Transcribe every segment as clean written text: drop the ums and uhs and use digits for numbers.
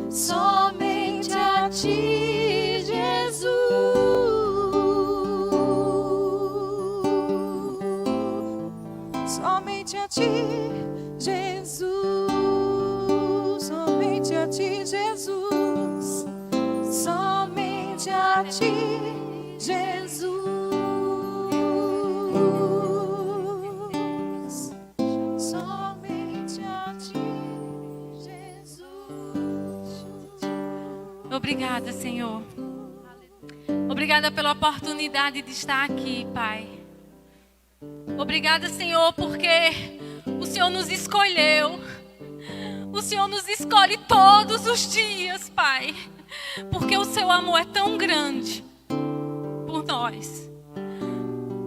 somente a ti, Jesus. Somente a ti, Jesus. Somente a ti, Jesus. Somente a ti, Jesus. Somente a ti, Jesus. Obrigada, Senhor. Obrigada pela oportunidade de estar aqui, Pai. Obrigada, Senhor, porque o Senhor nos escolheu. O Senhor nos escolhe todos os dias, Pai. Porque o seu amor é tão grande por nós.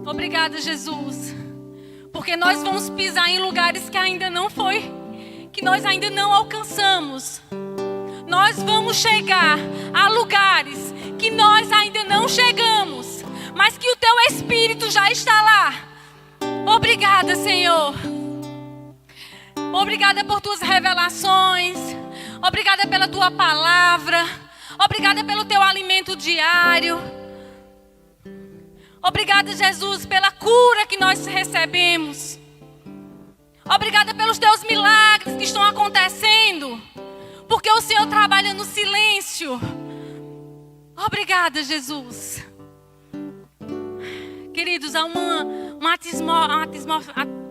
Obrigada, Jesus. Porque nós vamos pisar em lugares que ainda não foi, que nós ainda não alcançamos. Nós vamos chegar a lugares que nós ainda não chegamos, mas que o teu Espírito já está lá. Obrigada, Senhor. Obrigada por tuas revelações. Obrigada pela tua palavra. Obrigada pelo teu alimento diário. Obrigada, Jesus, pela cura que nós recebemos. Obrigada pelos teus milagres que estão acontecendo. Porque o Senhor trabalha no silêncio. Obrigada, Jesus. Queridos, há uma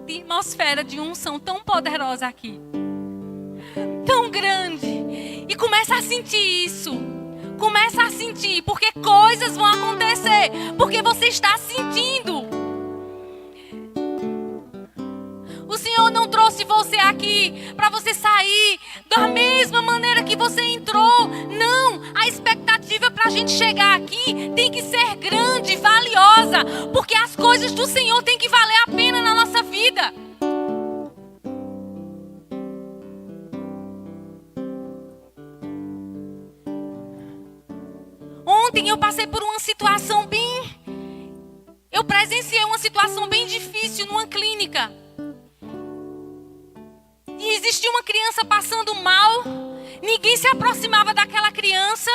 atmosfera de unção tão poderosa aqui. Tão grande. E começa a sentir isso. Começa a sentir, porque coisas vão acontecer. Porque você está sentindo. O Senhor não trouxe você aqui para você sair da mesma maneira que você entrou. Não, a expectativa para a gente chegar aqui tem que ser grande, valiosa. Porque as coisas do Senhor têm que valer a pena na nossa vida. Ontem eu passei por uma situação Eu presenciei uma situação bem difícil numa clínica. E existia uma criança passando mal. Ninguém se aproximava daquela criança.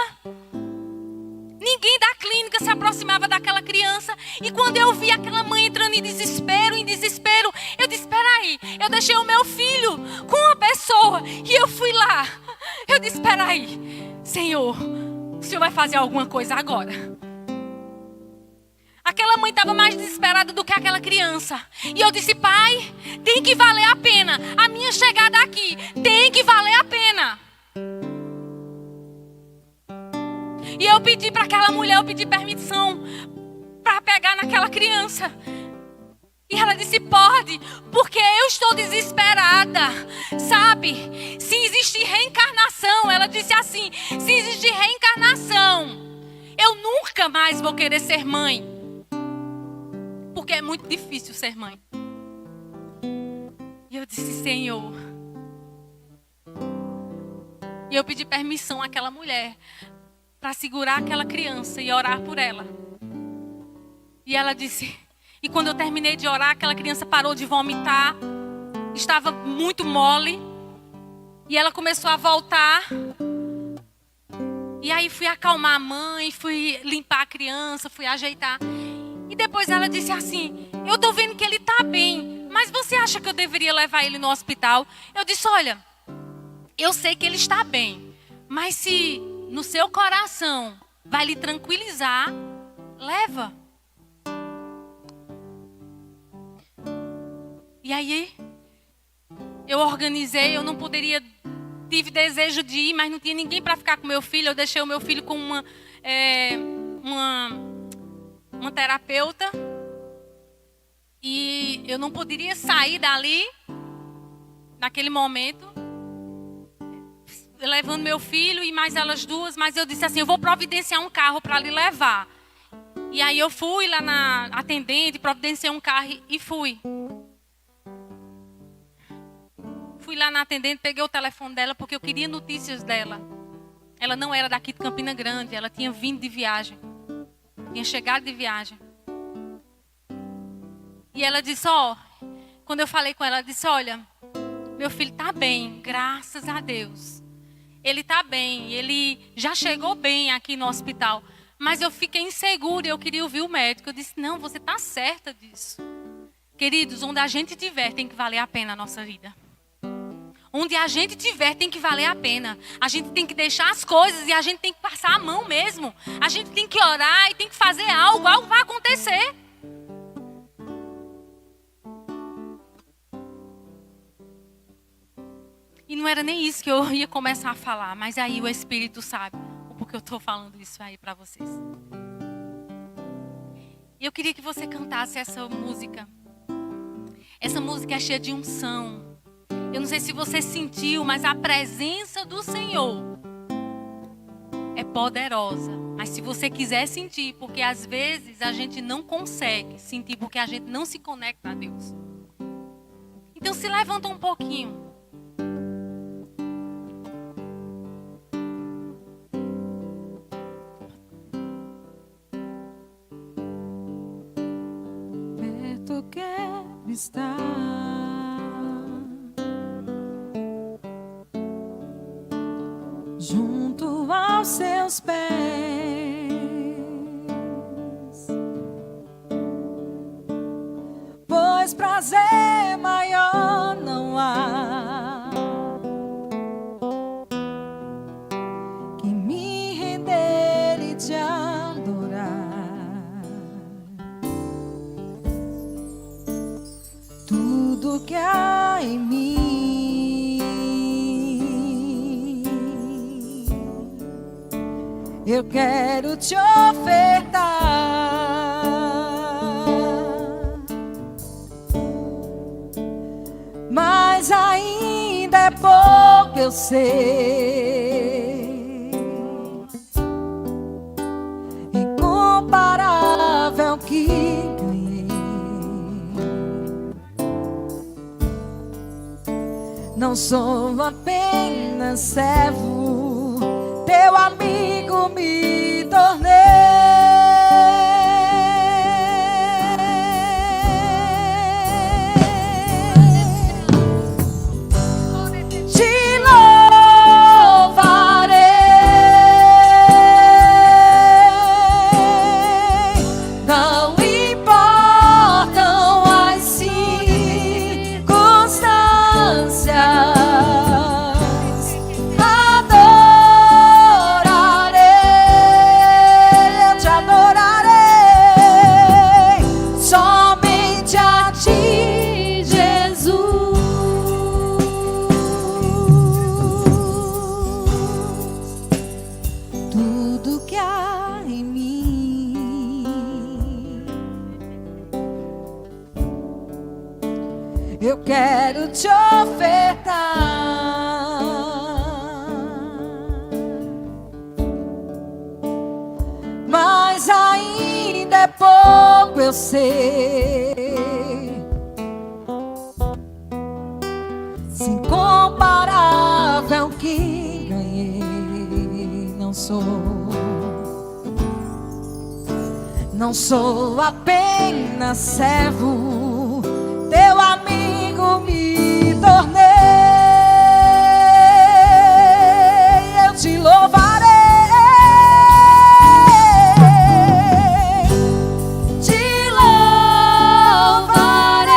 Ninguém da clínica se aproximava daquela criança. E quando eu vi aquela mãe entrando em desespero, eu disse, espera aí. Eu deixei o meu filho com uma pessoa e eu fui lá. Eu disse, espera aí. Senhor, o Senhor vai fazer alguma coisa agora. Aquela mãe estava mais desesperada do que aquela criança. E eu disse, pai, tem que valer a pena. A minha chegada aqui tem que valer a pena. E eu pedi para aquela mulher, eu pedi permissão para pegar naquela criança. E ela disse, pode, porque eu estou desesperada. Sabe, se existe reencarnação, ela disse assim, se existe reencarnação, eu nunca mais vou querer ser mãe. Porque é muito difícil ser mãe. E eu disse, Senhor. E eu pedi permissão àquela mulher para segurar aquela criança e orar por ela. E ela disse... E quando eu terminei de orar, aquela criança parou de vomitar. Estava muito mole. E ela começou a voltar. E aí fui acalmar a mãe, fui limpar a criança, fui ajeitar. E depois ela disse assim, eu tô vendo que ele tá bem, mas você acha que eu deveria levar ele no hospital? Eu disse, olha, eu sei que ele está bem, mas se no seu coração vai lhe tranquilizar, leva. E aí, eu organizei, eu não poderia, tive desejo de ir, mas não tinha ninguém para ficar com meu filho. Eu deixei o meu filho com uma terapeuta. E eu não poderia sair dali, naquele momento, levando meu filho e mais elas duas. Mas eu disse assim, eu vou providenciar um carro para lhe levar. E aí eu fui lá na atendente, providenciei um carro e fui. Fui lá na atendente, peguei o telefone dela porque eu queria notícias dela. Ela não era daqui de Campina Grande, ela tinha vindo de viagem. Tinha chegado de viagem. E ela disse, quando eu falei com ela, ela disse, olha, meu filho está bem, graças a Deus. ele está bem, ele já chegou bem aqui no hospital. Mas eu fiquei insegura, eu queria ouvir o médico. Eu disse, não, você está certa disso. Queridos, onde a gente estiver tem que valer a pena a nossa vida. Onde a gente estiver tem que valer a pena. A gente tem que deixar as coisas e a gente tem que passar a mão mesmo. A gente tem que orar e tem que fazer algo vai acontecer. E não era nem isso que eu ia começar a falar, mas aí o Espírito sabe o porquê eu estou falando isso aí para vocês. E eu queria que você cantasse essa música. Essa música é cheia de unção. Eu não sei se você sentiu, mas a presença do Senhor é poderosa. Mas se você quiser sentir, porque às vezes a gente não consegue sentir, porque a gente não se conecta a Deus. Então se levanta um pouquinho. Perto quero estar, junto aos seus pés, pois prazer maior não há que me render e te adorar. Tudo que há em mim eu quero te ofertar, mas ainda é pouco, eu sei, incomparável que ganhei. Não sou apenas servo, teu amigo me tornei. Te louvarei, não importam as circunstâncias. Eu quero te ofertar, mas ainda é pouco, eu sei, se incomparável que ganhei. Não sou apenas servo, teu amigo me tornei. Eu te louvarei, te louvarei,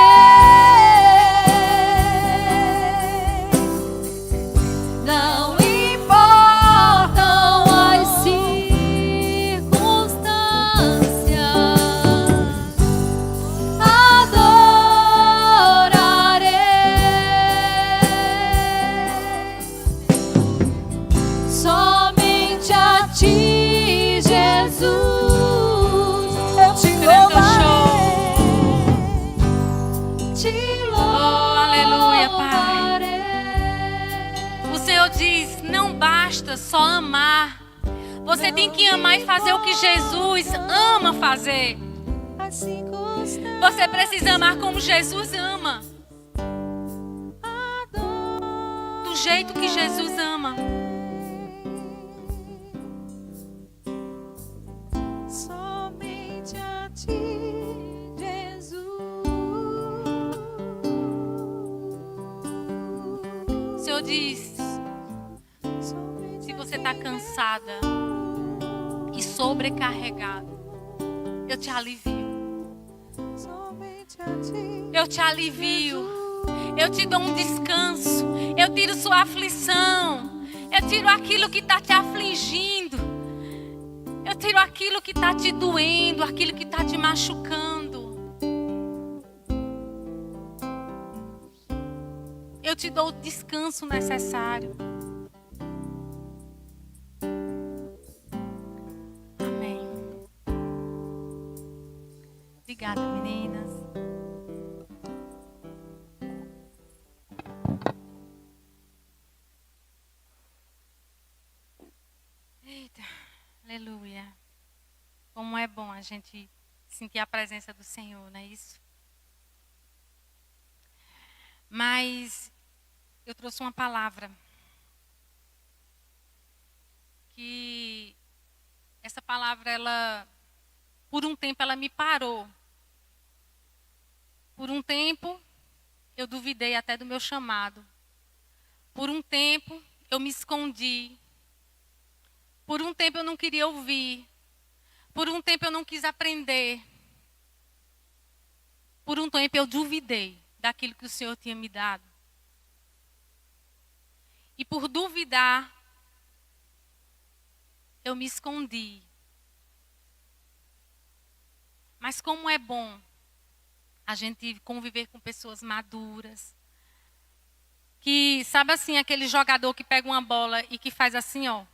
não importam as circunstâncias. Somente a ti, Jesus, eu te louvarei, te louvarei. Aleluia, Pai. O Senhor diz, não basta só amar. Você tem que amar e fazer o que Jesus ama fazer. Você precisa amar como Jesus ama. Do jeito que Jesus ama. Somente a ti, Jesus. O Senhor diz, Somente Se você está cansada e sobrecarregado, eu te alivio. somente a ti. Eu te alivio. Eu te dou um descanso. Eu tiro sua aflição. Eu tiro aquilo que está te afligindo. Eu tiro aquilo que está te doendo, aquilo que está te machucando. Eu te dou o descanso necessário. Amém. Obrigada, meninas. Eita, aleluia. Como é bom a gente sentir a presença do Senhor, não é isso? Mas eu trouxe uma palavra que essa palavra, ela, por um tempo, ela me parou. Por um tempo, eu duvidei até do meu chamado. Por um tempo, eu me escondi. Por um tempo, eu não queria ouvir. Por um tempo, eu não quis aprender. Por um tempo, eu duvidei daquilo que o Senhor tinha me dado. E por duvidar, eu me escondi. Mas como é bom a gente conviver com pessoas maduras. Que, sabe assim, aquele jogador que pega uma bola e que faz assim, ó.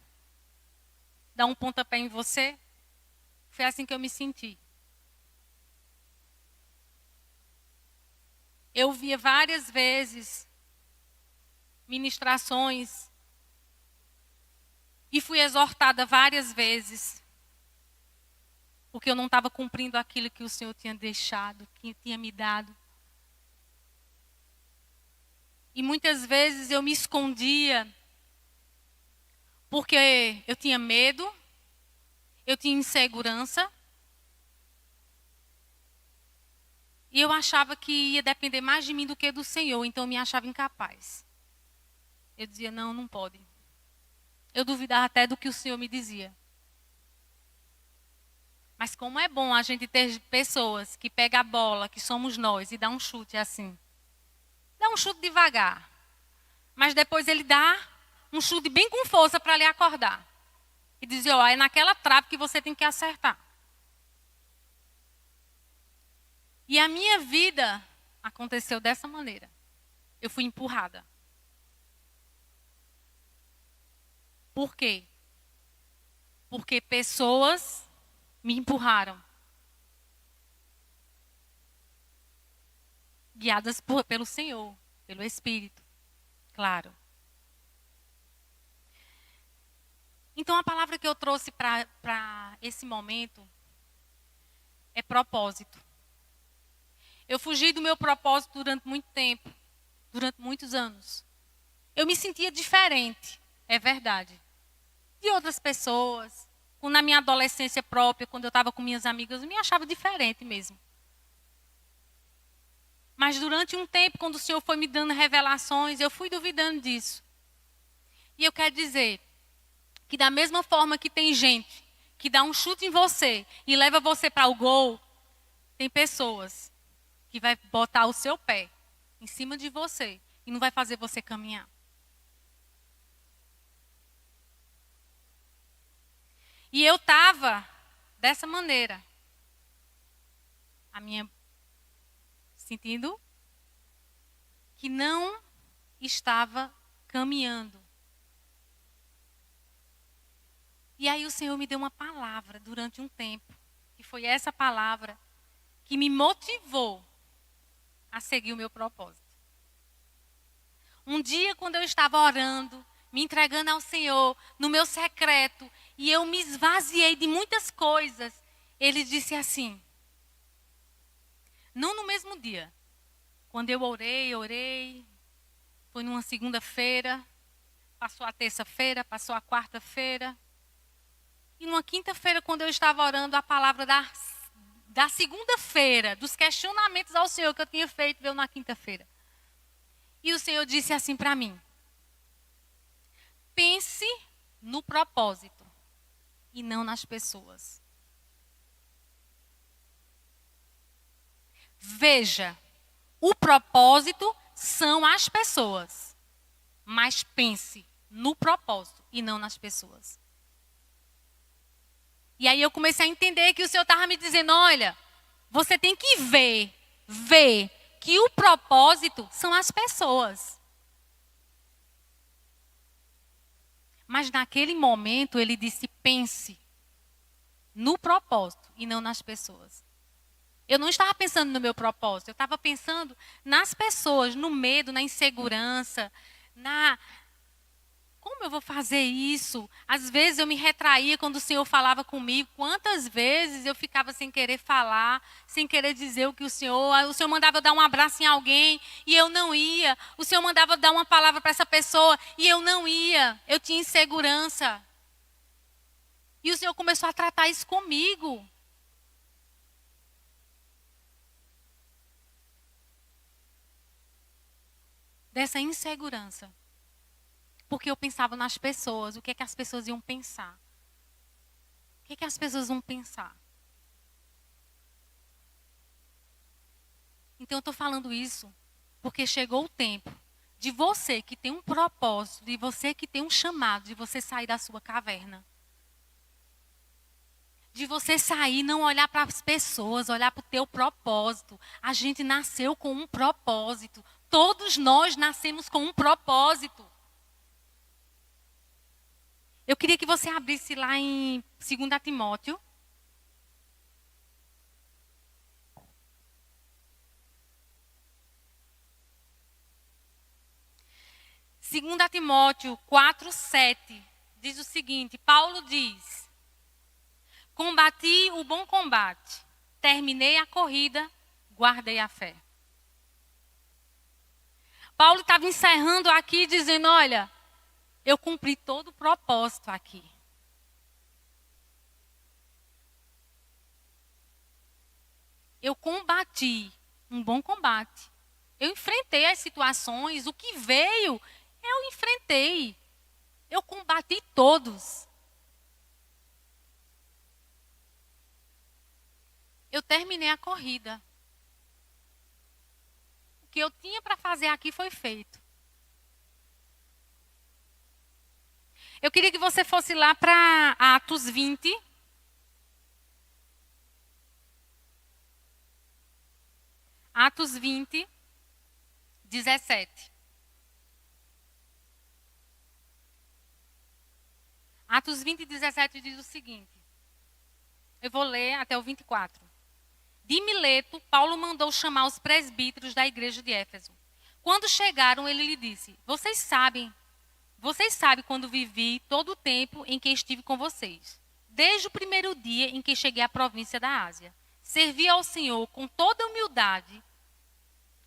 Dá um pontapé em você. Foi assim que eu me senti. Eu via várias vezes ministrações e fui exortada várias vezes porque eu não estava cumprindo aquilo que o Senhor tinha deixado, que tinha me dado. E muitas vezes eu me escondia porque eu tinha medo, eu tinha insegurança. E eu achava que ia depender mais de mim do que do Senhor, então eu me achava incapaz. Eu dizia, não pode. Eu duvidava até do que o Senhor me dizia. Mas como é bom a gente ter pessoas que pegam a bola, que somos nós, e dá um chute assim. Dá um chute devagar. Mas depois ele dá um chute bem com força para lhe acordar. E dizer, ó, é naquela trave que você tem que acertar. E a minha vida aconteceu dessa maneira. Eu fui empurrada. Por quê? Porque pessoas me empurraram. Guiadas pelo Senhor, pelo Espírito, claro. Então a palavra que eu trouxe para esse momento é propósito. Eu fugi do meu propósito durante muito tempo, durante muitos anos. Eu me sentia diferente, é verdade, de outras pessoas. Na minha adolescência própria, quando eu estava com minhas amigas, eu me achava diferente mesmo. Mas durante um tempo, quando o Senhor foi me dando revelações, eu fui duvidando disso. E eu quero dizer que da mesma forma que tem gente que dá um chute em você e leva você para o gol, tem pessoas que vai botar o seu pé em cima de você e não vai fazer você caminhar. E eu estava dessa maneira. Sentindo que não estava caminhando. E aí o Senhor me deu uma palavra durante um tempo. E foi essa palavra que me motivou a seguir o meu propósito. Um dia, quando eu estava orando, me entregando ao Senhor, no meu secreto, e eu me esvaziei de muitas coisas, Ele disse assim, não no mesmo dia, quando eu orei, foi numa segunda-feira, passou a terça-feira, passou a quarta-feira, e numa quinta-feira, quando eu estava orando, a palavra da segunda-feira, dos questionamentos ao Senhor que eu tinha feito, veio na quinta-feira. E o Senhor disse assim para mim, pense no propósito e não nas pessoas. Veja, o propósito são as pessoas, mas pense no propósito e não nas pessoas. E aí eu comecei a entender que o Senhor estava me dizendo, olha, você tem que ver que o propósito são as pessoas. Mas naquele momento ele disse, pense no propósito e não nas pessoas. Eu não estava pensando no meu propósito, eu estava pensando nas pessoas, no medo, na insegurança, como eu vou fazer isso? Às vezes eu me retraía quando o Senhor falava comigo. Quantas vezes eu ficava sem querer falar, sem querer dizer o que o Senhor mandava eu dar um abraço em alguém e eu não ia. O Senhor mandava eu dar uma palavra para essa pessoa e eu não ia. Eu tinha insegurança. E o Senhor começou a tratar isso comigo. Dessa insegurança. Porque eu pensava nas pessoas, o que é que as pessoas iam pensar? O que é que as pessoas vão pensar? Então eu estou falando isso porque chegou o tempo de você que tem um propósito, de você que tem um chamado, de você sair da sua caverna. De você sair, não olhar para as pessoas, olhar para o teu propósito. A gente nasceu com um propósito. Todos nós nascemos com um propósito. Eu queria que você abrisse lá em 2 Timóteo. Segunda Timóteo 4:7 diz o seguinte, Paulo diz, combati o bom combate, terminei a corrida, guardei a fé. Paulo estava encerrando aqui dizendo, olha, eu cumpri todo o propósito aqui. Eu combati um bom combate. Eu enfrentei as situações, o que veio, eu enfrentei. Eu combati todos. Eu terminei a corrida. O que eu tinha para fazer aqui foi feito. Eu queria que você fosse lá para Atos 20. Atos 20, 17. Atos 20, 17 diz o seguinte. Eu vou ler até o 24. De Mileto, Paulo mandou chamar os presbíteros da igreja de Éfeso. Quando chegaram, ele lhe disse, vocês sabem quando vivi todo o tempo em que estive com vocês. Desde o primeiro dia em que cheguei à província da Ásia. Servi ao Senhor com toda humildade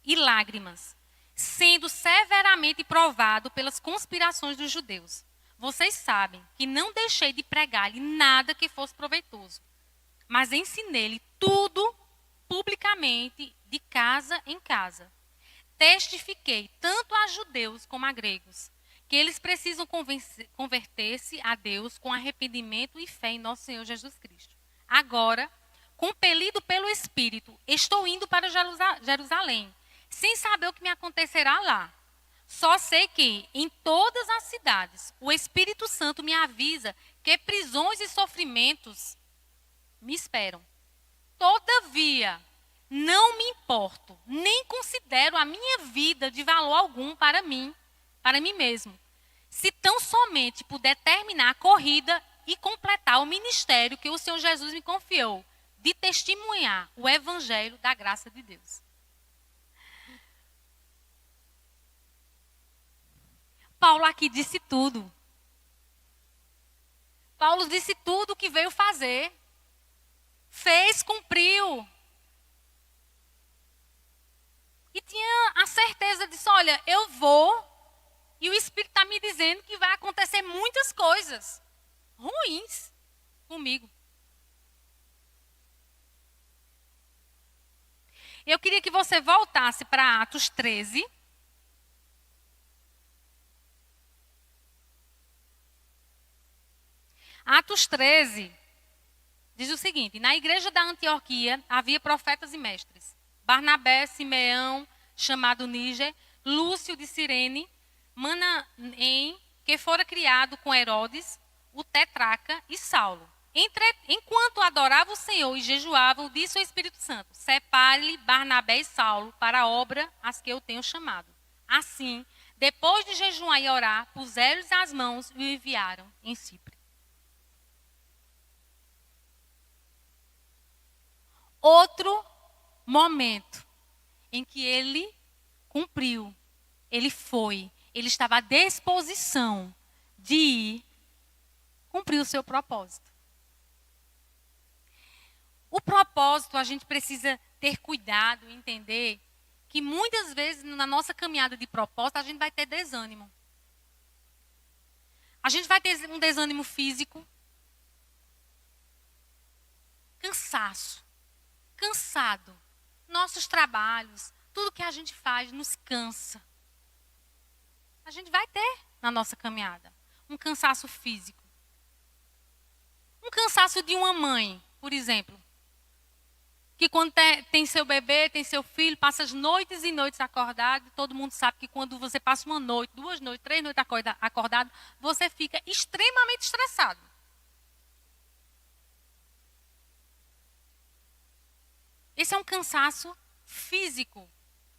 e lágrimas, sendo severamente provado pelas conspirações dos judeus. Vocês sabem que não deixei de pregar-lhe nada que fosse proveitoso, mas ensinei-lhe tudo publicamente, de casa em casa. Testifiquei tanto a judeus como a gregos, que eles precisam converter-se a Deus com arrependimento e fé em nosso Senhor Jesus Cristo. Agora, compelido pelo Espírito, estou indo para Jerusalém, sem saber o que me acontecerá lá. Só sei que, em todas as cidades, o Espírito Santo me avisa que prisões e sofrimentos me esperam. Todavia, não me importo, nem considero a minha vida de valor algum para mim mesmo. Se tão somente puder terminar a corrida e completar o ministério que o Senhor Jesus me confiou, de testemunhar o evangelho da graça de Deus. Paulo aqui disse tudo. Paulo disse tudo o que veio fazer. Fez, cumpriu. E tinha a certeza disso, olha, eu vou, e o Espírito está me dizendo que vai acontecer muitas coisas ruins comigo. Eu queria que você voltasse para Atos 13. Atos 13 diz o seguinte: na igreja da Antioquia havia profetas e mestres. Barnabé, Simeão, chamado Níger, Lúcio de Cirene, Manaém, que fora criado com Herodes, o tetrarca, e Saulo. Enquanto adorava o Senhor e jejuavam, disse o Espírito Santo: separe Barnabé e Saulo para a obra às que eu tenho chamado. Assim, depois de jejuar e orar, puseram-lhes as mãos e o enviaram em Chipre. Outro momento em que ele cumpriu, ele foi, ele estava à disposição de ir cumprir o seu propósito. O propósito, a gente precisa ter cuidado e entender que muitas vezes na nossa caminhada de propósito a gente vai ter desânimo. A gente vai ter um desânimo físico, cansaço, cansado. Nossos trabalhos, tudo que a gente faz nos cansa. A gente vai ter na nossa caminhada um cansaço físico. Um cansaço de uma mãe, por exemplo, que quando tem seu bebê, tem seu filho, passa as noites e noites acordado. Todo mundo sabe que quando você passa uma noite, 2 noites, 3 noites acordado, você fica extremamente estressado. Esse é um cansaço físico,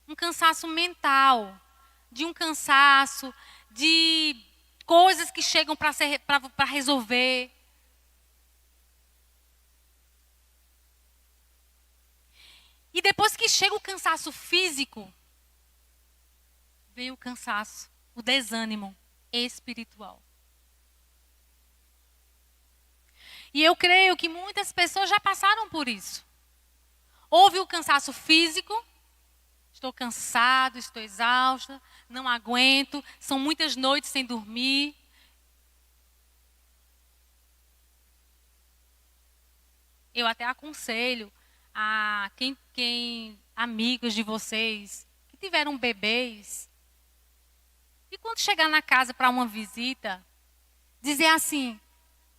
um cansaço mental, de um cansaço de coisas que chegam para resolver. E depois que chega o cansaço físico, vem o cansaço, o desânimo espiritual. E eu creio que muitas pessoas já passaram por isso. Houve o cansaço físico, estou cansado, estou exausta, não aguento, são muitas noites sem dormir. Eu até aconselho a quem amigos de vocês que tiveram bebês, e quando chegar na casa para uma visita, dizer assim: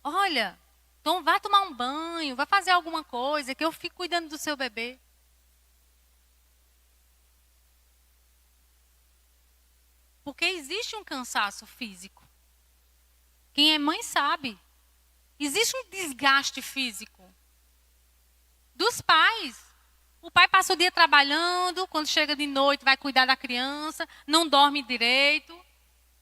olha, então vá tomar um banho, vá fazer alguma coisa, que eu fico cuidando do seu bebê. Porque existe um cansaço físico. Quem é mãe sabe. Existe um desgaste físico dos pais. O pai passa o dia trabalhando, quando chega de noite vai cuidar da criança, não dorme direito.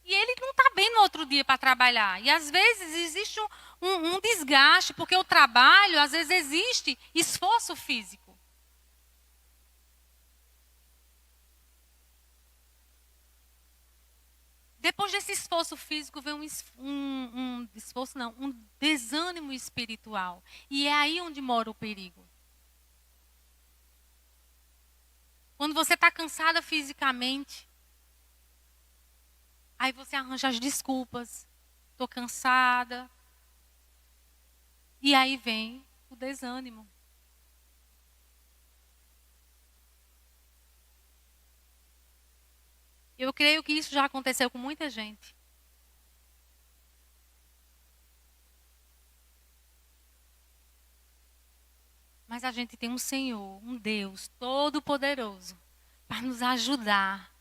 E ele não está bem no outro dia para trabalhar. E às vezes existe um desgaste, porque o trabalho, às vezes existe esforço físico. Depois desse esforço físico vem um desânimo espiritual. E é aí onde mora o perigo. Quando você está cansada fisicamente, aí você arranja as desculpas. Estou cansada. E aí vem o desânimo. Eu creio que isso já aconteceu com muita gente. Mas a gente tem um Senhor, um Deus todo-poderoso, para nos ajudar,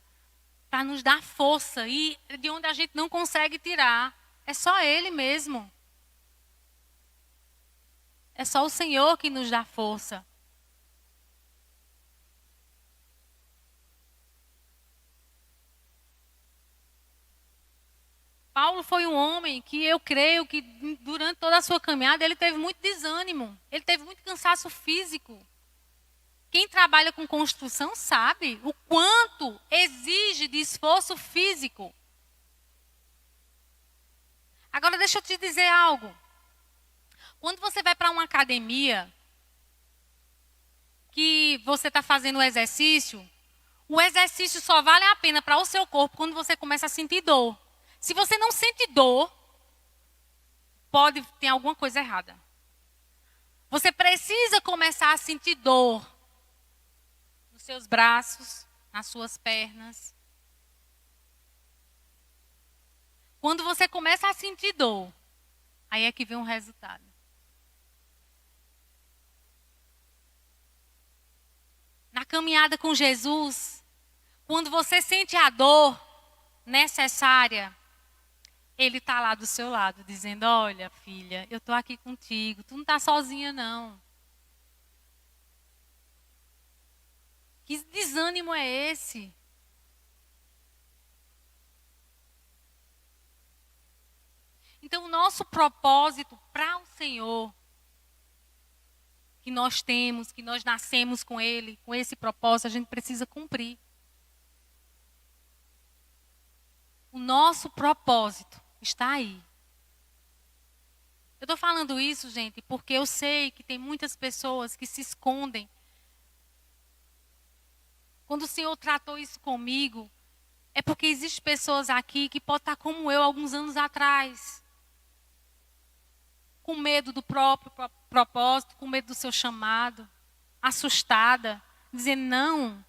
para nos dar força. E de onde a gente não consegue tirar, é só Ele mesmo. É só o Senhor que nos dá força. Paulo foi um homem que eu creio que durante toda a sua caminhada ele teve muito desânimo. Ele teve muito cansaço físico. Quem trabalha com construção sabe o quanto exige de esforço físico. Agora deixa eu te dizer algo. Quando você vai para uma academia, que você está fazendo o exercício só vale a pena para o seu corpo quando você começa a sentir dor. Se você não sente dor, pode ter alguma coisa errada. Você precisa começar a sentir dor nos seus braços, nas suas pernas. Quando você começa a sentir dor, Aí é que vem um resultado. Na caminhada com Jesus, quando você sente a dor necessária, Ele está lá do seu lado, dizendo: olha, filha, eu estou aqui contigo, tu não está sozinha, não. Que desânimo é esse? Então, o nosso propósito para o Senhor, que nós temos, que nós nascemos com Ele, com esse propósito, a gente precisa cumprir. O nosso propósito está aí. Eu estou falando isso, gente, porque eu sei que tem muitas pessoas que se escondem. Quando o Senhor tratou isso comigo, é porque existem pessoas aqui que podem estar como eu alguns anos atrás. Com medo do próprio propósito, com medo do seu chamado, assustada, dizendo: não,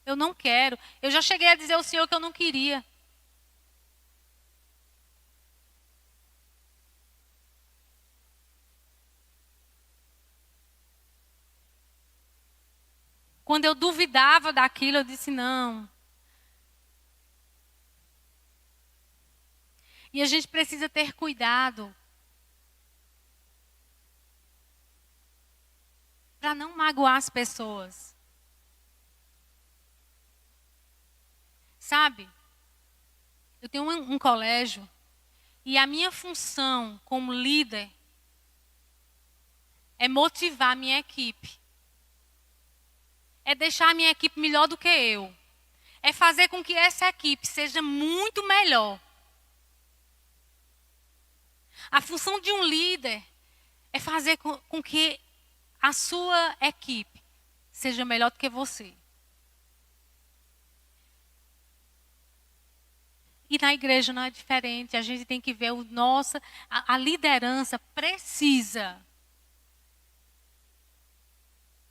eu não quero. Eu já cheguei a dizer ao Senhor que eu não queria. Quando eu duvidava daquilo, eu disse: não. E a gente precisa ter cuidado para não magoar as pessoas. Sabe? Eu tenho um colégio e a minha função como líder é motivar a minha equipe. É deixar a minha equipe melhor do que eu. É fazer com que essa equipe seja muito melhor. A função de um líder é fazer com que a sua equipe seja melhor do que você. E na igreja não é diferente. A gente tem que ver a liderança precisa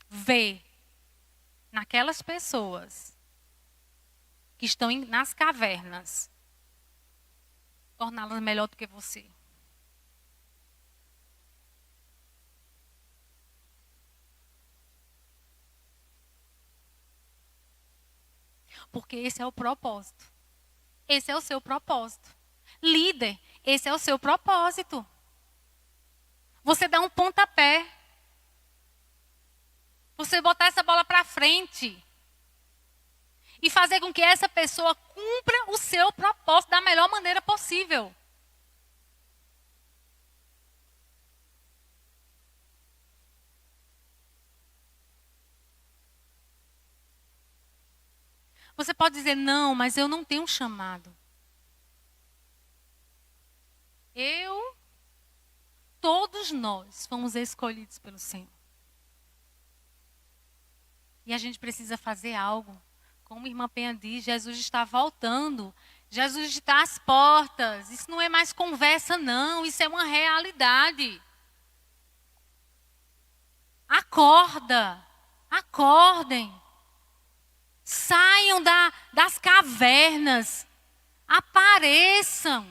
ver naquelas pessoas que estão nas cavernas, torná-las melhor do que você. Porque esse é o propósito. Esse é o seu propósito. Líder, esse é o seu propósito. Você dá um pontapé. Você botar essa bola para frente. E fazer com que essa pessoa cumpra o seu propósito da melhor maneira possível. Você pode dizer: não, mas eu não tenho um chamado. Todos nós fomos escolhidos pelo Senhor. E a gente precisa fazer algo. Como a irmã Penha diz, Jesus está voltando. Jesus está às portas. Isso não é mais conversa, não. Isso é uma realidade. Acorda. Acordem. Saiam das cavernas. Apareçam.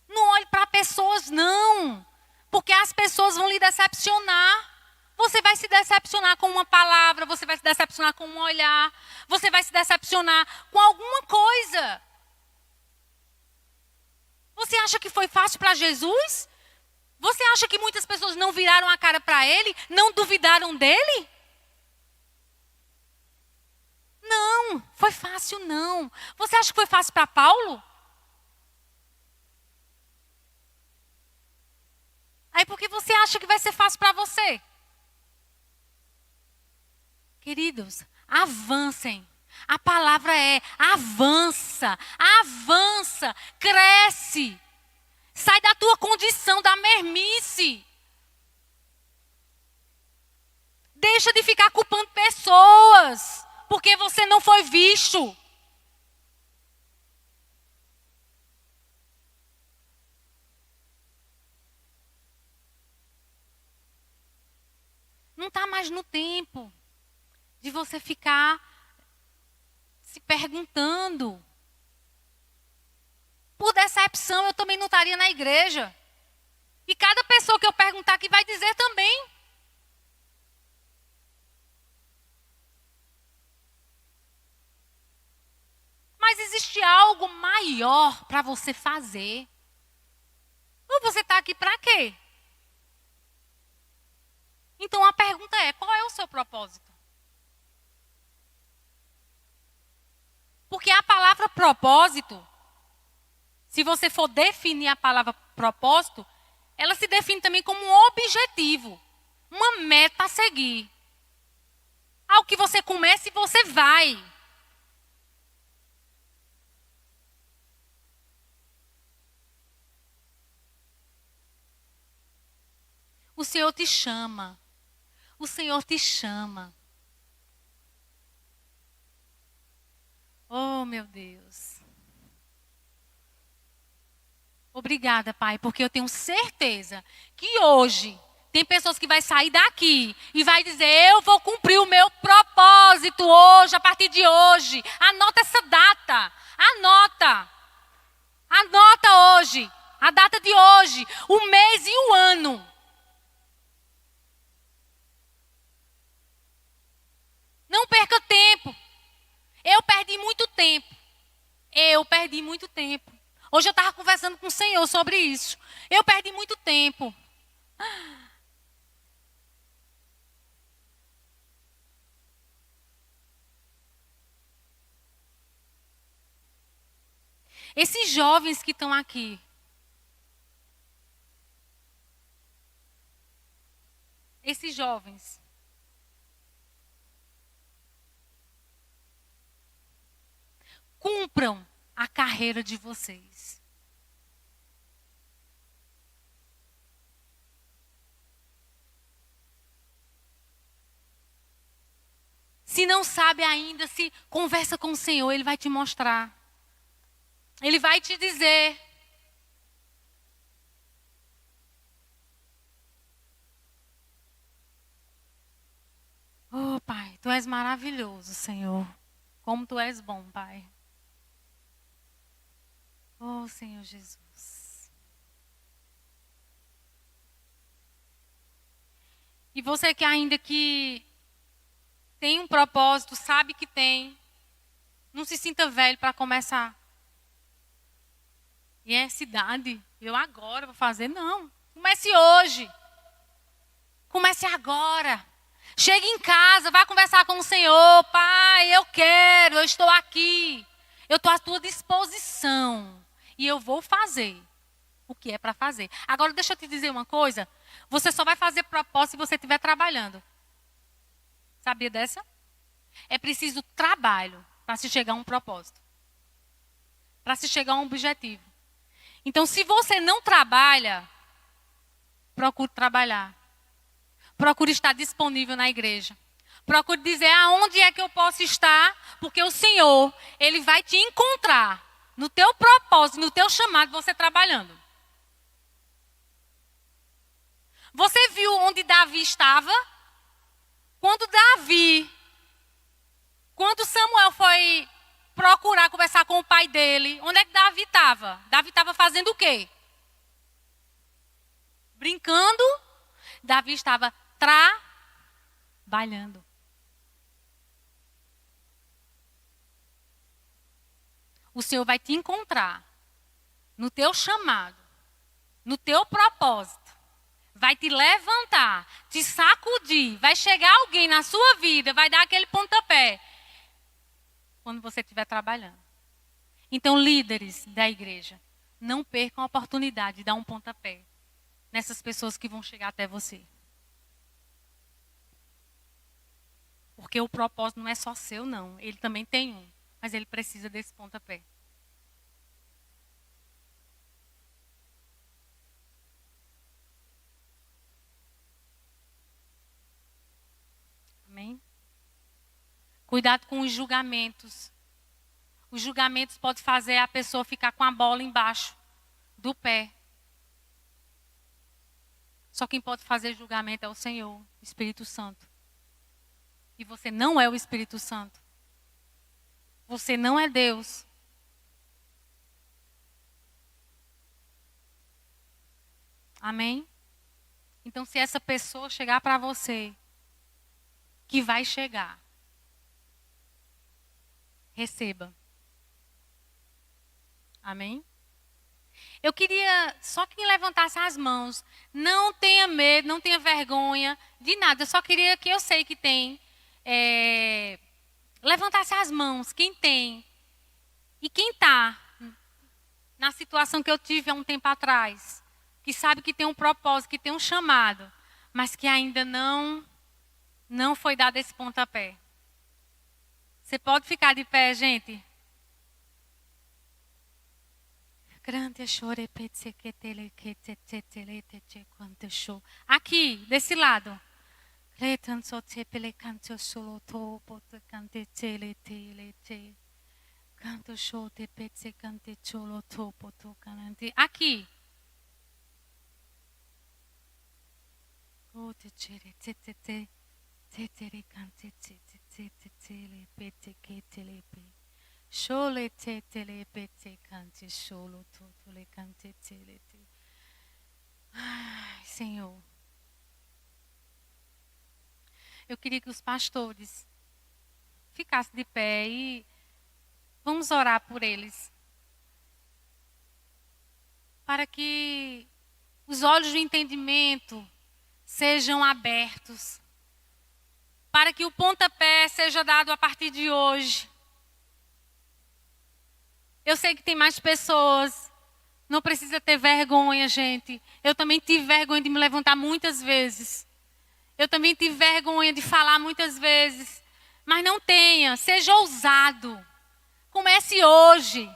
Não olhe para pessoas, não. Porque as pessoas vão lhe decepcionar. Você vai se decepcionar com uma palavra, você vai se decepcionar com um olhar, você vai se decepcionar com alguma coisa. Você acha que foi fácil para Jesus? Você acha que muitas pessoas não viraram a cara para Ele? Não duvidaram dEle? Não, foi fácil não. Você acha que foi fácil para Paulo? Aí por que você acha que vai ser fácil para você? Queridos, avancem. A palavra é avança, avança, cresce. Sai da tua condição da mermice. Deixa de ficar culpando pessoas, porque você não foi visto. Não está mais no tempo de você ficar se perguntando. Por decepção, eu também não estaria na igreja. E cada pessoa que eu perguntar aqui vai dizer também. Mas existe algo maior para você fazer. Ou você está aqui para quê? Então a pergunta é, qual é o seu propósito? Porque a palavra propósito, se você for definir a palavra propósito, ela se define também como um objetivo, uma meta a seguir. Algo que você começa e você vai. O Senhor te chama. O Senhor te chama. Oh, meu Deus. Obrigada, Pai, porque eu tenho certeza que hoje tem pessoas que vai sair daqui e vai dizer, eu vou cumprir o meu propósito hoje, a partir de hoje. Anota essa data. Anota. Anota hoje. A data de hoje. O mês e o ano. Não perca tempo. Eu perdi muito tempo. Eu perdi muito tempo. Hoje eu estava conversando com o Senhor sobre isso. Eu perdi muito tempo. Esses jovens que estão aqui. Esses jovens. Cumpram a carreira de vocês. Se não sabe ainda, se conversa com o Senhor, Ele vai te mostrar. Ele vai te dizer. Oh, Pai, Tu és maravilhoso, Senhor. Como Tu és bom, Pai. Oh, Senhor Jesus. E você que ainda que tem um propósito, sabe que tem, não se sinta velho para começar. E é cidade, eu agora vou fazer, não. Comece hoje. Comece agora. Chegue em casa, vá conversar com o Senhor. Pai, eu quero, eu estou aqui. Eu estou à tua disposição. E eu vou fazer o que é para fazer. Agora, deixa eu te dizer uma coisa. Você só vai fazer propósito se você estiver trabalhando. Sabia dessa? É preciso trabalho para se chegar a um propósito. Para se chegar a um objetivo. Então, se você não trabalha, procure trabalhar. Procure estar disponível na igreja. Procure dizer aonde é que eu posso estar, porque o Senhor, Ele vai te encontrar no teu propósito, no teu chamado, você trabalhando. Você viu onde Davi estava? Quando Samuel foi procurar conversar com o pai dele, onde é que Davi estava? Davi estava fazendo o quê? Brincando? Davi estava trabalhando. O Senhor vai te encontrar no teu chamado, no teu propósito. Vai te levantar, te sacudir. Vai chegar alguém na sua vida, vai dar aquele pontapé. Quando você estiver trabalhando. Então, líderes da igreja, não percam a oportunidade de dar um pontapé nessas pessoas que vão chegar até você. Porque o propósito não é só seu, não. Ele também tem um. Mas ele precisa desse pontapé. Amém? Cuidado com os julgamentos. Os julgamentos podem fazer a pessoa ficar com a bola embaixo do pé. Só quem pode fazer julgamento é o Senhor, o Espírito Santo. E você não é o Espírito Santo. Você não é Deus. Amém? Então, se essa pessoa chegar para você, que vai chegar, receba. Amém? Eu queria só que levantasse as mãos. Não tenha medo, não tenha vergonha de nada. Eu só queria que eu sei que tem. Levantasse as mãos, quem tem. E quem está na situação que eu tive há um tempo atrás. Que sabe que tem um propósito, que tem um chamado. Mas que ainda não foi dado esse pontapé. Você pode ficar de pé, gente? Aqui, desse lado. Aqui. Ai, Senhor. Eu queria que os pastores ficassem de pé e vamos orar por eles. Para que os olhos do entendimento sejam abertos. Para que o pontapé seja dado a partir de hoje. Eu sei que tem mais pessoas. Não precisa ter vergonha, gente. Eu também tive vergonha de me levantar muitas vezes. Eu também tive vergonha de falar muitas vezes. Mas não tenha. Seja ousado. Comece hoje.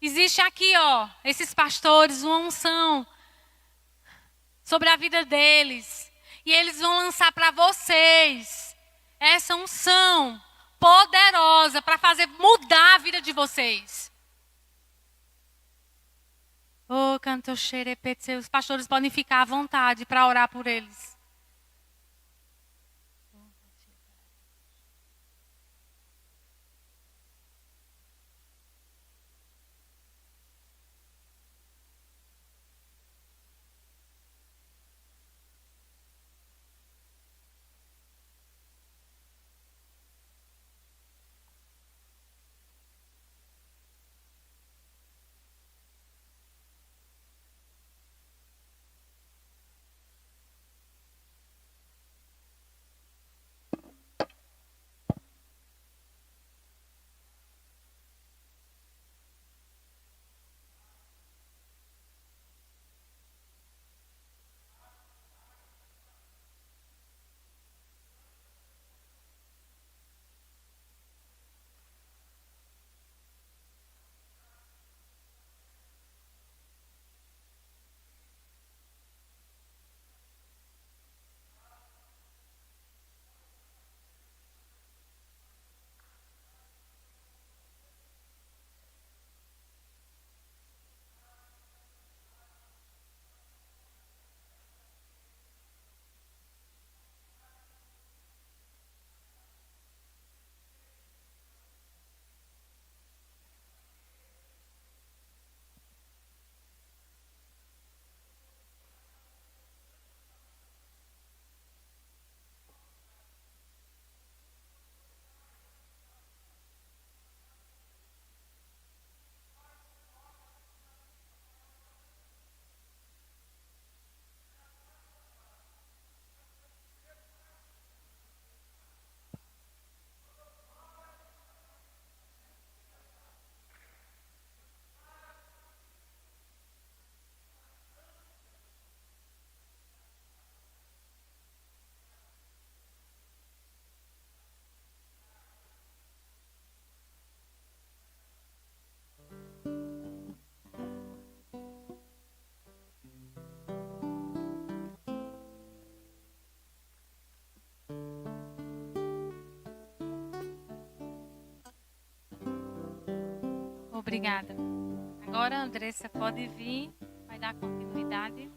Existe aqui, esses pastores, uma unção sobre a vida deles. E eles vão lançar para vocês essa unção poderosa para fazer mudar a vida de vocês. Oh, canto xerepete, os pastores podem ficar à vontade para orar por eles. Obrigada. Agora, Andressa, pode vir. Vai dar continuidade.